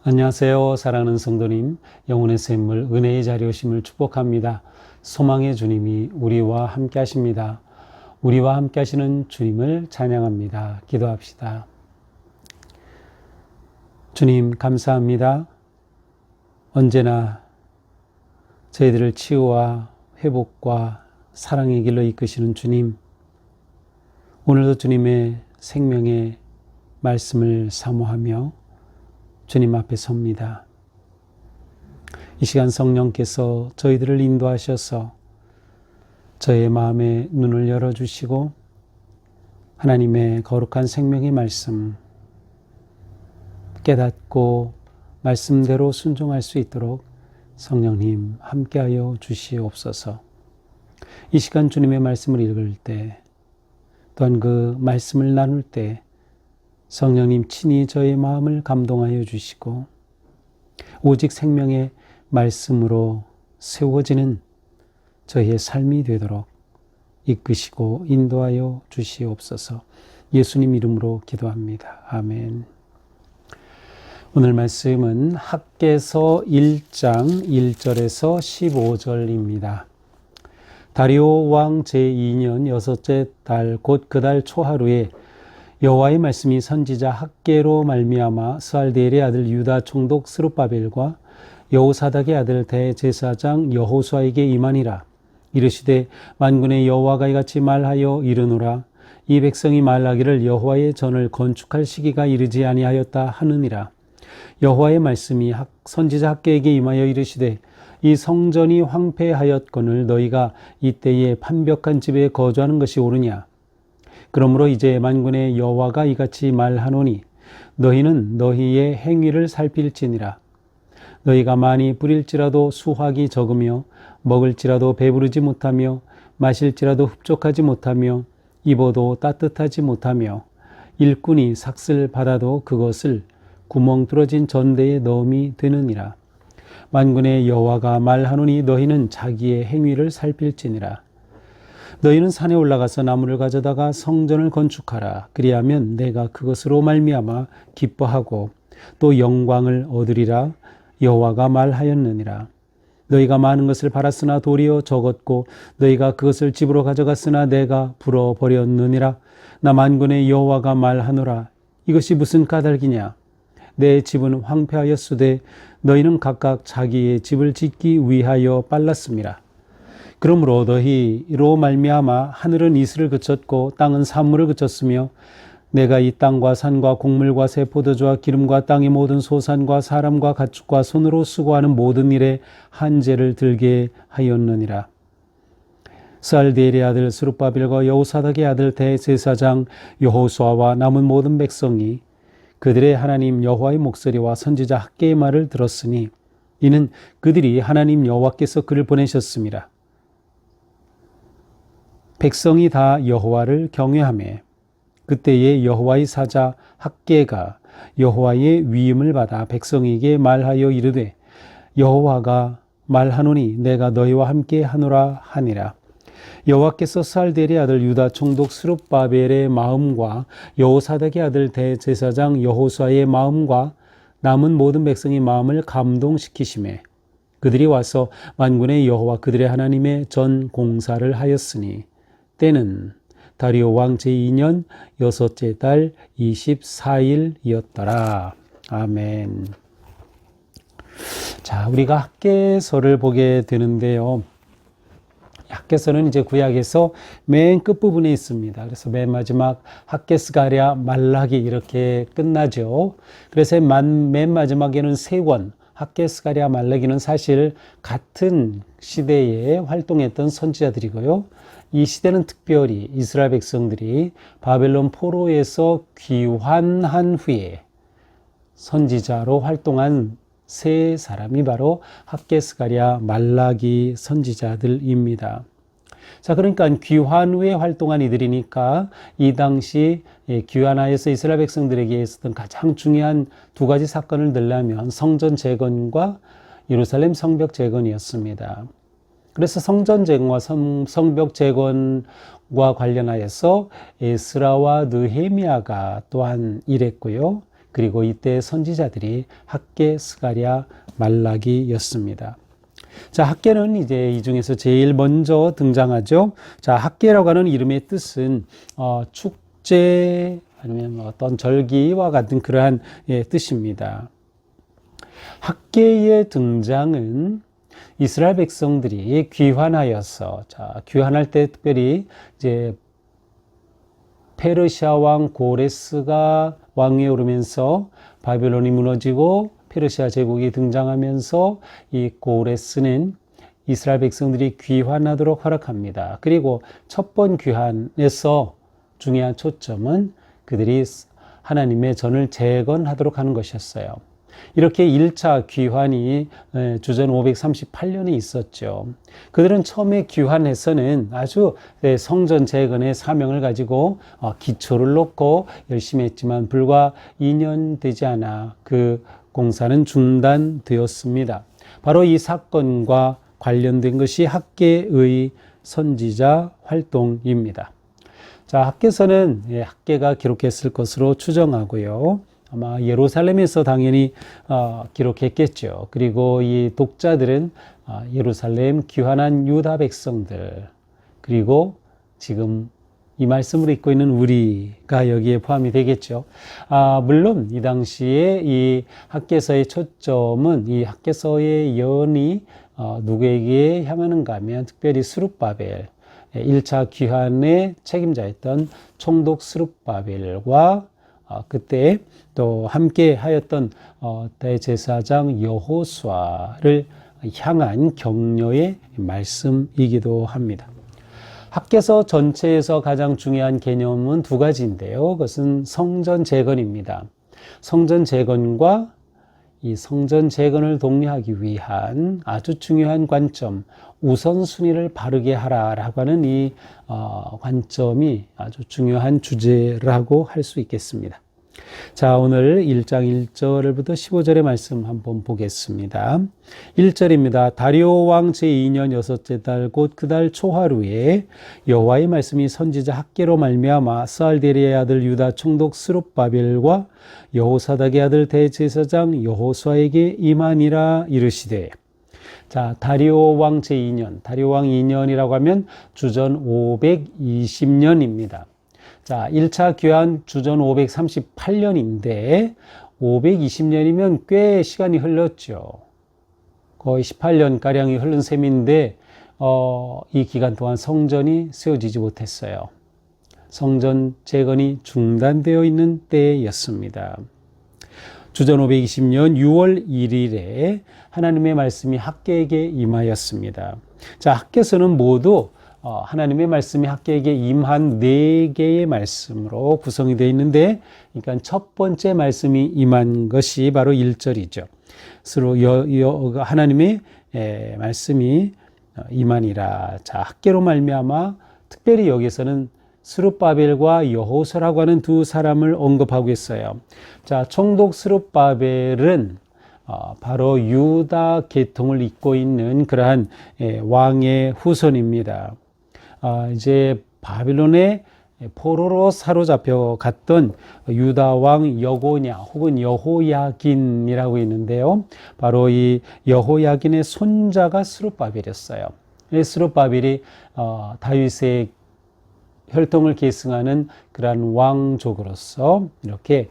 안녕하세요. 사랑하는 성도님, 영혼의 샘물 은혜의 자리 오심을 축복합니다. 소망의 주님이 우리와 함께 하십니다. 우리와 함께 하시는 주님을 찬양합니다. 기도합시다. 주님 감사합니다. 언제나 저희들을 치유와 회복과 사랑의 길로 이끄시는 주님, 오늘도 주님의 생명의 말씀을 사모하며 주님 앞에 섭니다. 이 시간 성령께서 저희들을 인도하셔서 저의 마음의 눈을 열어주시고 하나님의 거룩한 생명의 말씀 깨닫고 말씀대로 순종할 수 있도록 성령님 함께하여 주시옵소서. 이 시간 주님의 말씀을 읽을 때 또한 그 말씀을 나눌 때 성령님 친히 저의 마음을 감동하여 주시고 오직 생명의 말씀으로 세워지는 저희의 삶이 되도록 이끄시고 인도하여 주시옵소서. 예수님 이름으로 기도합니다. 아멘. 오늘 말씀은 학개서 1장 1절에서 15절입니다. 다리오 왕 제2년 여섯째 달 곧 그 달 초하루에 여호와의 말씀이 선지자 학개로 말미암아 스알디엘의 아들 유다 총독 스룹바벨과 여호사닥의 아들 대제사장 여호수아에게 임하니라. 이르시되 만군의 여호와가 이같이 말하여 이르노라. 이 백성이 말하기를 여호와의 전을 건축할 시기가 이르지 아니하였다 하느니라. 여호와의 말씀이 선지자 학개에게 임하여 이르시되 이 성전이 황폐하였거늘 너희가 이때에 판벽한 집에 거주하는 것이 옳으냐. 그러므로 이제 만군의 여호와가 이같이 말하노니 너희는 너희의 행위를 살필지니라. 너희가 많이 뿌릴지라도 수확이 적으며 먹을지라도 배부르지 못하며 마실지라도 흡족하지 못하며 입어도 따뜻하지 못하며 일꾼이 삭슬 받아도 그것을 구멍 뚫어진 전대에 넣음이 되느니라. 만군의 여호와가 말하노니 너희는 자기의 행위를 살필지니라. 너희는 산에 올라가서 나무를 가져다가 성전을 건축하라. 그리하면 내가 그것으로 말미암아 기뻐하고 또 영광을 얻으리라. 여호와가 말하였느니라. 너희가 많은 것을 팔았으나 도리어 적었고 너희가 그것을 집으로 가져갔으나 내가 불어버렸느니라. 나 만군의 여호와가 말하노라. 이것이 무슨 까닭이냐. 내 집은 황폐하였으되 너희는 각각 자기의 집을 짓기 위하여 빨랐음이라. 그러므로 너희로 말미암아 하늘은 이슬을 그쳤고 땅은 산물을 그쳤으며 내가 이 땅과 산과 곡물과 새 포도주와 기름과 땅의 모든 소산과 사람과 가축과 손으로 수고하는 모든 일에 한재를 들게 하였느니라. 스알디엘의 아들 스룹바벨과 여호사닥의 아들 대제사장 여호수아와 남은 모든 백성이 그들의 하나님 여호와의 목소리와 선지자 학개의 말을 들었으니 이는 그들이 하나님 여호와께서 그를 보내셨습니다. 백성이 다 여호와를 경외하며 그때에 여호와의 사자 학개가 여호와의 위임을 받아 백성에게 말하여 이르되 여호와가 말하노니 내가 너희와 함께 하노라 하니라. 여호와께서 스알디엘의 아들 유다 총독 스룹바벨의 마음과 여호사닥의 아들 대제사장 여호수아의 마음과 남은 모든 백성의 마음을 감동시키시매 그들이 와서 만군의 여호와 그들의 하나님의 전 공사를 하였으니 때는 다리오 왕 제2년 여섯째 달 24일이었더라. 아멘. 자, 우리가 학개서를 보게 되는데요. 학개서는 이제 구약에서 맨 끝부분에 있습니다. 그래서 맨 마지막 학개스가랴 말라기 이렇게 끝나죠. 그래서 맨 마지막에는 세 권, 학개스가랴 말라기는 사실 같은 시대에 활동했던 선지자들이고요. 이 시대는 특별히 이스라엘 백성들이 바벨론 포로에서 귀환한 후에 선지자로 활동한 세 사람이 바로 학개스가랴 말라기 선지자들입니다. 자, 그러니까 귀환 후에 활동한 이들이니까 이 당시 귀환하여서 이스라엘 백성들에게 있었던 가장 중요한 두 가지 사건을 들려면 성전 재건과 예루살렘 성벽 재건이었습니다. 그래서 성전 재건과 성벽 재건과 관련하여서 에스라와 느헤미야가 또한 일했고요. 그리고 이때 선지자들이 학개, 스가랴, 말라기였습니다. 자, 학개는 이제 이 중에서 제일 먼저 등장하죠. 자, 학개라고 하는 이름의 뜻은 축제 아니면 어떤 절기와 같은 그러한 뜻입니다. 학개의 등장은 이스라엘 백성들이 귀환하여서, 자, 귀환할 때 특별히 이제 페르시아 왕 고레스가 왕위에 오르면서 바벨론이 무너지고 페르시아 제국이 등장하면서 이 고레스는 이스라엘 백성들이 귀환하도록 허락합니다. 그리고 첫 번 귀환에서 중요한 초점은 그들이 하나님의 전을 재건하도록 하는 것이었어요. 이렇게 1차 귀환이 주전 538년에 있었죠. 그들은 처음에 귀환해서는 아주 성전 재건의 사명을 가지고 기초를 놓고 열심히 했지만 불과 2년 되지 않아 그 공사는 중단되었습니다. 바로 이 사건과 관련된 것이 학개의 선지자 활동입니다. 자, 학개서는 학개가 기록했을 것으로 추정하고요. 아마 예루살렘에서 당연히 기록했겠죠. 그리고 이 독자들은 예루살렘 귀환한 유다 백성들, 그리고 지금 이 말씀을 읽고 있는 우리가 여기에 포함이 되겠죠. 물론 이 당시에 이 학개서의 초점은 이 학개서의 예언이 누구에게 향하는가 하면 특별히 스룹바벨, 1차 귀환의 책임자였던 총독 스룹바벨과 그때 또 함께 하였던 대제사장 여호수아를 향한 격려의 말씀이기도 합니다. 학개서 전체에서 가장 중요한 개념은 두 가지인데요. 그것은 성전 재건입니다. 성전 재건과 이 성전 재건을 독려하기 위한 아주 중요한 관점, 우선순위를 바르게 하라라고 하는 이 관점이 아주 중요한 주제라고 할 수 있겠습니다. 자, 오늘 1장 1절부터 15절의 말씀 한번 보겠습니다. 1절입니다. 다리오 왕 제2년 여섯째 달 곧 그 달 초하루에 여호와의 말씀이 선지자 학개로 말미암아 스알데리의 아들 유다 총독 스룹바벨과 여호사닥의 아들 대제사장 여호수아에게 임하니라 이르시되. 자, 다리오 왕 제2년, 다리오 왕 2년이라고 하면 주전 520년입니다. 자, 1차 귀환 주전 538년인데 520년이면 꽤 시간이 흘렀죠. 거의 18년가량이 흐른 셈인데 이 기간 동안 성전이 세워지지 못했어요. 성전 재건이 중단되어 있는 때였습니다. 주전 520년 6월 1일에 하나님의 말씀이 학개에게 임하였습니다. 자, 학개서는 모두 하나님의 말씀이 학개에게 임한 4개의 말씀으로 구성이 되어 있는데, 그러니까 첫 번째 말씀이 임한 것이 바로 1절이죠. 서로 하나님의 말씀이 임하니라. 자, 학개로 말미암아 특별히 여기서는 스룹바벨과 여호수아라고 하는 두 사람을 언급하고 있어요. 자, 총독 스룹바벨은 바로 유다 계통을 잇고 있는 그러한 왕의 후손입니다. 이제 바빌론의 포로로 사로잡혀 갔던 유다 왕 여고냐 혹은 여호야긴이라고 있는데요. 바로 이 여호야긴의 손자가 스룹바벨이었어요. 스룹바벨이 다윗의 혈통을 계승하는 그러한 왕족으로서 이렇게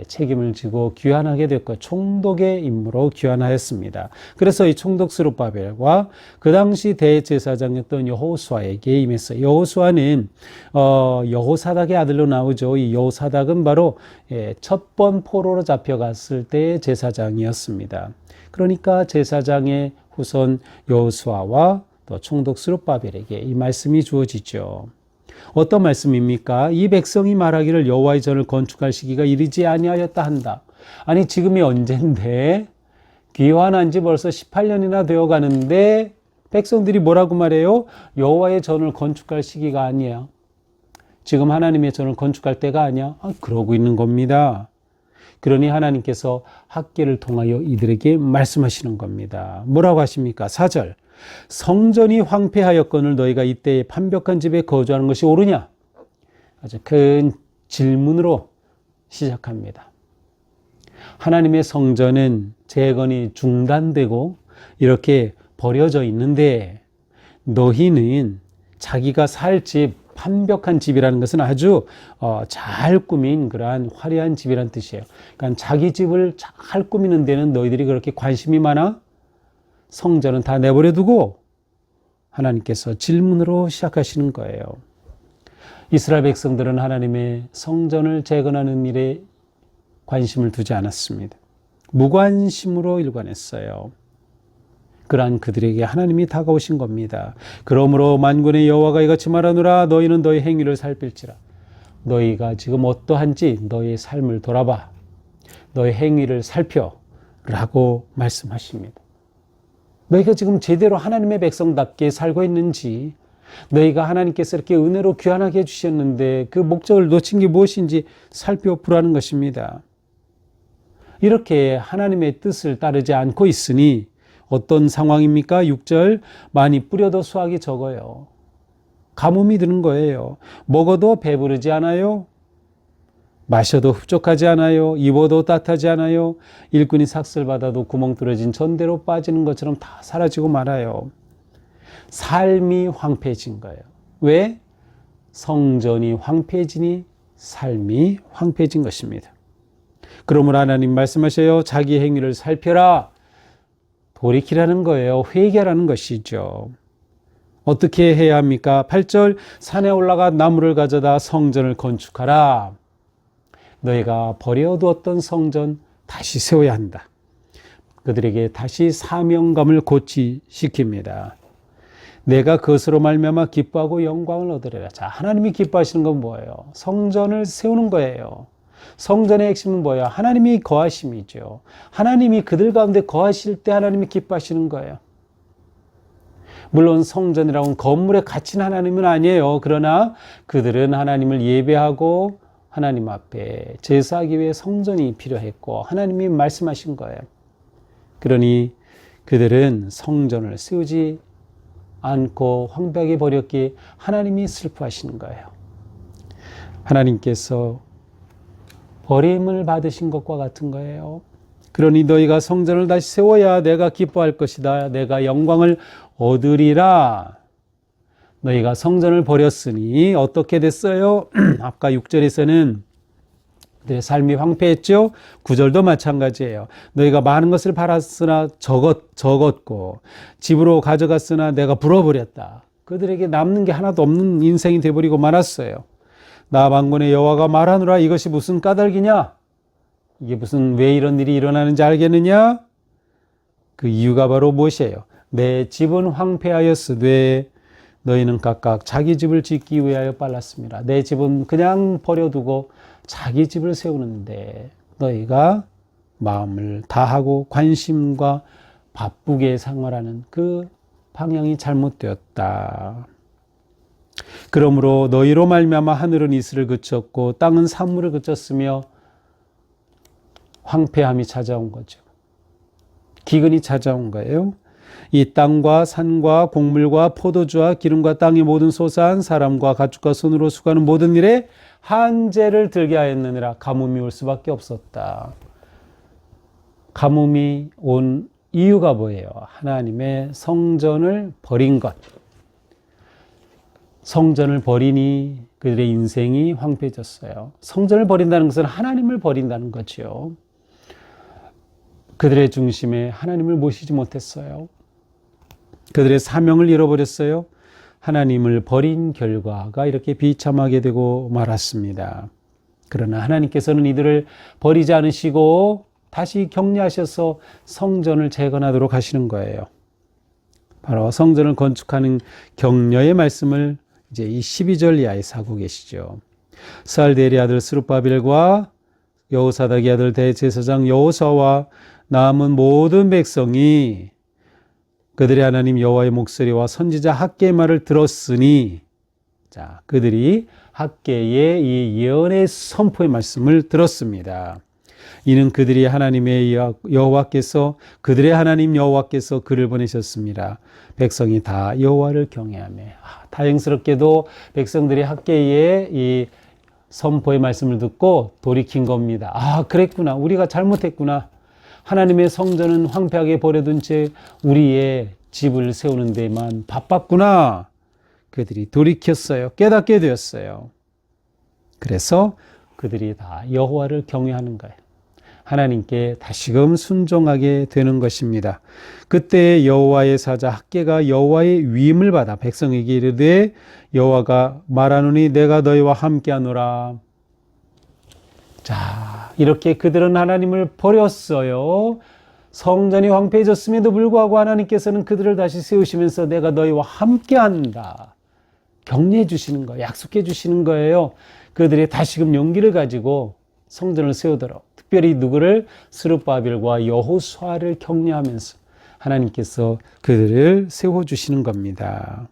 책임을 지고 귀환하게 됐고 총독의 임무로 귀환하였습니다. 그래서 이 총독 스룹바벨과 그 당시 대제사장이었던 여호수아에게 임했어요. 여호수아는 여호사닥의 아들로 나오죠. 이 여호사닥은 바로 첫 번 포로로 잡혀갔을 때의 제사장이었습니다. 그러니까 제사장의 후손 여호수아와 또 총독 스룹바벨에게 이 말씀이 주어지죠. 어떤 말씀입니까? 이 백성이 말하기를 여호와의 전을 건축할 시기가 이르지 아니하였다 한다. 아니, 지금이 언젠데 귀환한 지 벌써 18년이나 되어 가는데 백성들이 뭐라고 말해요? 여호와의 전을 건축할 시기가 아니야. 지금 하나님의 전을 건축할 때가 아니야. 그러고 있는 겁니다. 그러니 하나님께서 학개를 통하여 이들에게 말씀하시는 겁니다. 뭐라고 하십니까? 4절. 성전이 황폐하였거늘 너희가 이때에 판벽한 집에 거주하는 것이 옳으냐? 아주 큰 질문으로 시작합니다. 하나님의 성전은 재건이 중단되고 이렇게 버려져 있는데 너희는 자기가 살 집, 판벽한 집이라는 것은 아주 잘 꾸민 그러한 화려한 집이란 뜻이에요. 그러니까 자기 집을 잘 꾸미는 데는 너희들이 그렇게 관심이 많아? 성전은 다 내버려 두고 하나님께서 질문으로 시작하시는 거예요. 이스라엘 백성들은 하나님의 성전을 재건하는 일에 관심을 두지 않았습니다. 무관심으로 일관했어요. 그러한 그들에게 하나님이 다가오신 겁니다. 그러므로 만군의 여호와가 이같이 말하노라 너희는 너희 행위를 살필지라. 너희가 지금 어떠한지 너희의 삶을 돌아봐. 너희 행위를 살펴 라고 말씀하십니다. 너희가 지금 제대로 하나님의 백성답게 살고 있는지, 너희가 하나님께서 이렇게 은혜로 귀환하게 해주셨는데 그 목적을 놓친 게 무엇인지 살펴보라는 것입니다. 이렇게 하나님의 뜻을 따르지 않고 있으니 어떤 상황입니까? 6절. 많이 뿌려도 수확이 적어요. 가뭄이 드는 거예요. 먹어도 배부르지 않아요. 마셔도 흡족하지 않아요. 입어도 따뜻하지 않아요. 일꾼이 삭슬 받아도 구멍 뚫어진 전대로 빠지는 것처럼 다 사라지고 말아요. 삶이 황폐해진 거예요. 왜? 성전이 황폐해지니 삶이 황폐해진 것입니다. 그러므로 하나님 말씀하셔요. 자기 행위를 살펴라. 돌이키라는 거예요. 회개하라는 것이죠. 어떻게 해야 합니까? 8절. 산에 올라가 나무를 가져다 성전을 건축하라. 너희가 버려두었던 성전 다시 세워야 한다. 그들에게 다시 사명감을 고취시킵니다. 내가 그것으로 말미암아 기뻐하고 영광을 얻으리라. 자, 하나님이 기뻐하시는 건 뭐예요? 성전을 세우는 거예요. 성전의 핵심은 뭐예요? 하나님이 거하심이죠. 하나님이 그들 가운데 거하실 때 하나님이 기뻐하시는 거예요. 물론 성전이라고는 건물에 갇힌 하나님은 아니에요. 그러나 그들은 하나님을 예배하고 하나님 앞에 제사하기 위해 성전이 필요했고 하나님이 말씀하신 거예요. 그러니 그들은 성전을 세우지 않고 황폐하게 버렸기에 하나님이 슬퍼하시는 거예요. 하나님께서 버림을 받으신 것과 같은 거예요. 그러니 너희가 성전을 다시 세워야 내가 기뻐할 것이다. 내가 영광을 얻으리라. 너희가 성전을 버렸으니 어떻게 됐어요? 아까 6절에서는 그들의 삶이 황폐했죠. 9절도 마찬가지예요. 너희가 많은 것을 팔았으나 적었고 집으로 가져갔으나 내가 불어버렸다. 그들에게 남는 게 하나도 없는 인생이 되어버리고 말았어요. 나 만군의 여호와가 말하노라. 이것이 무슨 까닭이냐? 이게 무슨 왜 이런 일이 일어나는지 알겠느냐? 그 이유가 바로 무엇이에요? 내 집은 황폐하였으되 너희는 각각 자기 집을 짓기 위하여 빨랐습니다. 내 집은 그냥 버려두고 자기 집을 세우는데 너희가 마음을 다하고 관심과 바쁘게 생활하는 그 방향이 잘못되었다. 그러므로 너희로 말미암아 하늘은 이슬을 그쳤고 땅은 산물을 그쳤으며 황폐함이 찾아온 거죠. 기근이 찾아온 거예요. 이 땅과 산과 곡물과 포도주와 기름과 땅의 모든 소산 사람과 가축과 손으로 수고하는 모든 일에 한재를 들게 하였느니라. 가뭄이 올 수밖에 없었다. 가뭄이 온 이유가 뭐예요? 하나님의 성전을 버린 것. 성전을 버리니 그들의 인생이 황폐해졌어요. 성전을 버린다는 것은 하나님을 버린다는 거죠. 그들의 중심에 하나님을 모시지 못했어요. 그들의 사명을 잃어버렸어요. 하나님을 버린 결과가 이렇게 비참하게 되고 말았습니다. 그러나 하나님께서는 이들을 버리지 않으시고 다시 격려하셔서 성전을 재건하도록 하시는 거예요. 바로 성전을 건축하는 격려의 말씀을 이제 이 12절 이하에서 하고 계시죠. 스알데엘의 아들 스룹바벨과 여호사닥의 아들 대제사장 여호사와 남은 모든 백성이 그들의 하나님 여호와의 목소리와 선지자 학개의 말을 들었으니, 자, 그들이 학개의 이 예언의 선포의 말씀을 들었습니다. 이는 그들이 하나님의 여호와께서, 그들의 하나님 여호와께서 그를 보내셨습니다. 백성이 다 여호와를 경외하며. 다행스럽게도 백성들이 학개의 이 선포의 말씀을 듣고 돌이킨 겁니다. 그랬구나. 우리가 잘못했구나. 하나님의 성전은 황폐하게 버려둔 채 우리의 집을 세우는 데만 바빴구나. 그들이 돌이켰어요. 깨닫게 되었어요. 그래서 그들이 다 여호와를 경외하는 거예요. 하나님께 다시금 순종하게 되는 것입니다. 그때 여호와의 사자 학개가 여호와의 위임을 받아 백성에게 이르되 여호와가 말하노니 내가 너희와 함께하노라. 자, 이렇게 그들은 하나님을 버렸어요. 성전이 황폐해졌음에도 불구하고 하나님께서는 그들을 다시 세우시면서 내가 너희와 함께한다. 격려해 주시는 거예요. 약속해 주시는 거예요. 그들이 다시금 용기를 가지고 성전을 세우도록, 특별히 누구를? 스룹바벨과 여호수아를 격려하면서 하나님께서 그들을 세워주시는 겁니다.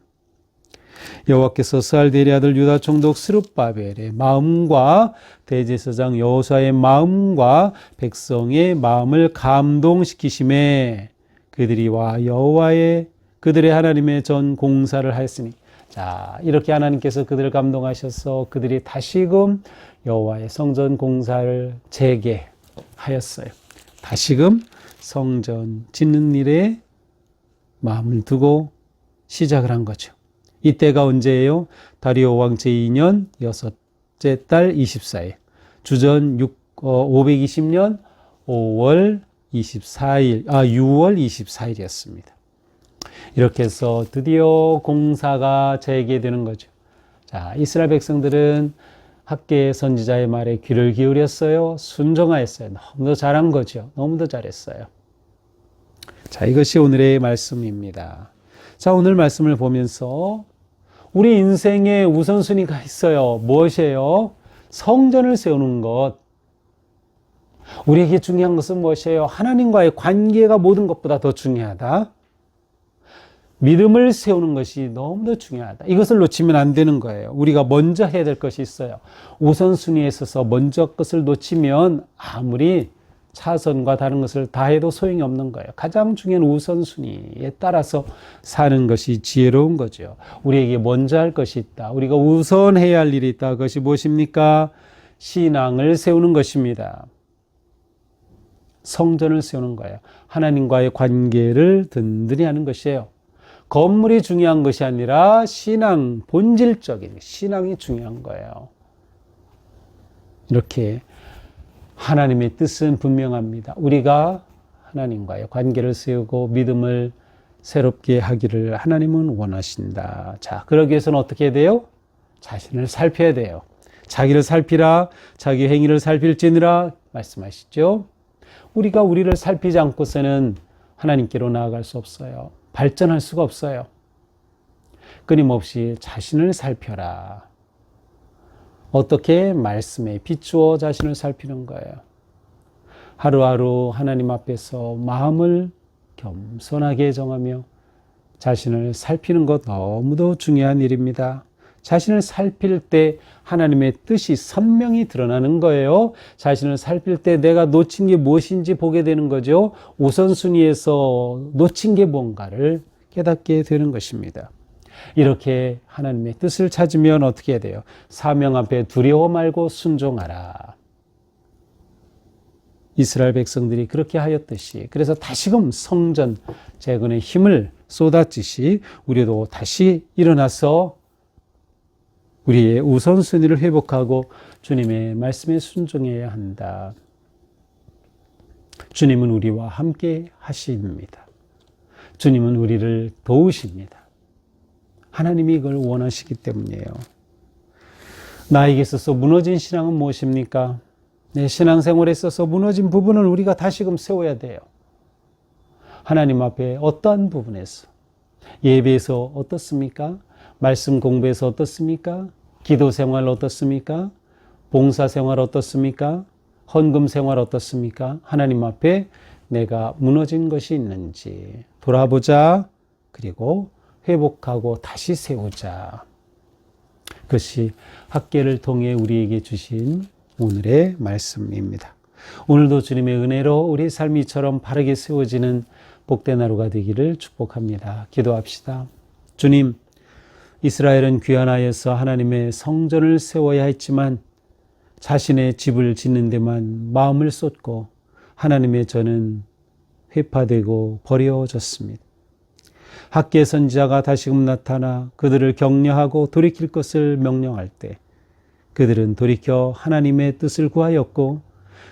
여호와께서 스알델의 아들 유다 총독 스룹바벨의 마음과 대제사장 여호수아의 마음과 백성의 마음을 감동시키심에 그들이 와 여호와의 그들의 하나님의 전 공사를 하였으니, 자, 이렇게 하나님께서 그들을 감동하셔서 그들이 다시금 여호와의 성전 공사를 재개하였어요. 다시금 성전 짓는 일에 마음을 두고 시작을 한 거죠. 이때가 언제예요? 다리오 왕 제2년 여섯째 달 24일, 주전 520년 6월 24일이었습니다. 이렇게 해서 드디어 공사가 재개되는 거죠. 자, 이스라엘 백성들은 학개 선지자의 말에 귀를 기울였어요. 순종하였어요. 너무도 잘한 거죠. 너무도 잘했어요. 자, 이것이 오늘의 말씀입니다. 자, 오늘 말씀을 보면서 우리 인생에 우선순위가 있어요. 무엇이에요? 성전을 세우는 것. 우리에게 중요한 것은 무엇이에요? 하나님과의 관계가 모든 것보다 더 중요하다. 믿음을 세우는 것이 너무도 중요하다. 이것을 놓치면 안 되는 거예요. 우리가 먼저 해야 될 것이 있어요. 우선순위에 있어서 먼저 것을 놓치면 아무리 차선과 다른 것을 다 해도 소용이 없는 거예요. 가장 중요한 우선순위에 따라서 사는 것이 지혜로운 거죠. 우리에게 먼저 할 것이 있다. 우리가 우선 해야 할 일이 있다. 그것이 무엇입니까? 신앙을 세우는 것입니다. 성전을 세우는 거예요. 하나님과의 관계를 든든히 하는 것이에요. 건물이 중요한 것이 아니라 신앙, 본질적인 신앙이 중요한 거예요. 이렇게 하나님의 뜻은 분명합니다. 우리가 하나님과의 관계를 세우고 믿음을 새롭게 하기를 하나님은 원하신다. 자, 그러기 위해서는 어떻게 해야 돼요? 자신을 살펴야 돼요. 자기를 살피라, 자기 행위를 살필지니라 말씀하시죠. 우리가 우리를 살피지 않고서는 하나님께로 나아갈 수 없어요. 발전할 수가 없어요. 끊임없이 자신을 살펴라. 어떻게? 말씀에 비추어 자신을 살피는 거예요. 하루하루 하나님 앞에서 마음을 겸손하게 정하며 자신을 살피는 것 너무도 중요한 일입니다. 자신을 살필 때 하나님의 뜻이 선명히 드러나는 거예요. 자신을 살필 때 내가 놓친 게 무엇인지 보게 되는 거죠. 우선순위에서 놓친 게 뭔가를 깨닫게 되는 것입니다. 이렇게 하나님의 뜻을 찾으면 어떻게 해야 돼요? 사명 앞에 두려워 말고 순종하라. 이스라엘 백성들이 그렇게 하였듯이, 그래서 다시금 성전 재건의 힘을 쏟았듯이 우리도 다시 일어나서 우리의 우선순위를 회복하고 주님의 말씀에 순종해야 한다. 주님은 우리와 함께 하십니다. 주님은 우리를 도우십니다. 하나님이 이걸 원하시기 때문이에요. 나에게 있어서 무너진 신앙은 무엇입니까? 내 신앙생활에 있어서 무너진 부분을 우리가 다시금 세워야 돼요. 하나님 앞에 어떠한 부분에서, 예배에서 어떻습니까? 말씀 공부에서 어떻습니까? 기도 생활 어떻습니까? 봉사 생활 어떻습니까? 헌금 생활 어떻습니까? 하나님 앞에 내가 무너진 것이 있는지 돌아보자. 그리고 회복하고 다시 세우자. 그것이 학계를 통해 우리에게 주신 오늘의 말씀입니다. 오늘도 주님의 은혜로 우리 삶이 이처럼 바르게 세워지는 복된 하루가 되기를 축복합니다. 기도합시다. 주님, 이스라엘은 귀환하여서 하나님의 성전을 세워야 했지만 자신의 집을 짓는 데만 마음을 쏟고 하나님의 전은 회파되고 버려졌습니다. 학계 선지자가 다시금 나타나 그들을 격려하고 돌이킬 것을 명령할 때 그들은 돌이켜 하나님의 뜻을 구하였고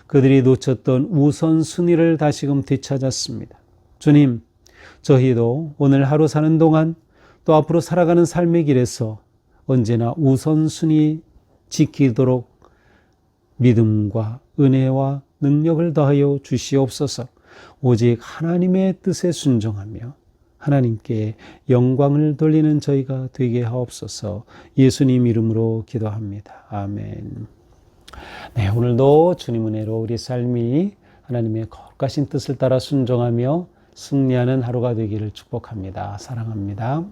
그들이 놓쳤던 우선순위를 다시금 되찾았습니다. 주님, 저희도 오늘 하루 사는 동안 또 앞으로 살아가는 삶의 길에서 언제나 우선순위 지키도록 믿음과 은혜와 능력을 더하여 주시옵소서. 오직 하나님의 뜻에 순종하며 하나님께 영광을 돌리는 저희가 되게 하옵소서. 예수님 이름으로 기도합니다. 아멘. 네, 오늘도 주님 은혜로 우리 삶이 하나님의 거룩하신 뜻을 따라 순종하며 승리하는 하루가 되기를 축복합니다. 사랑합니다.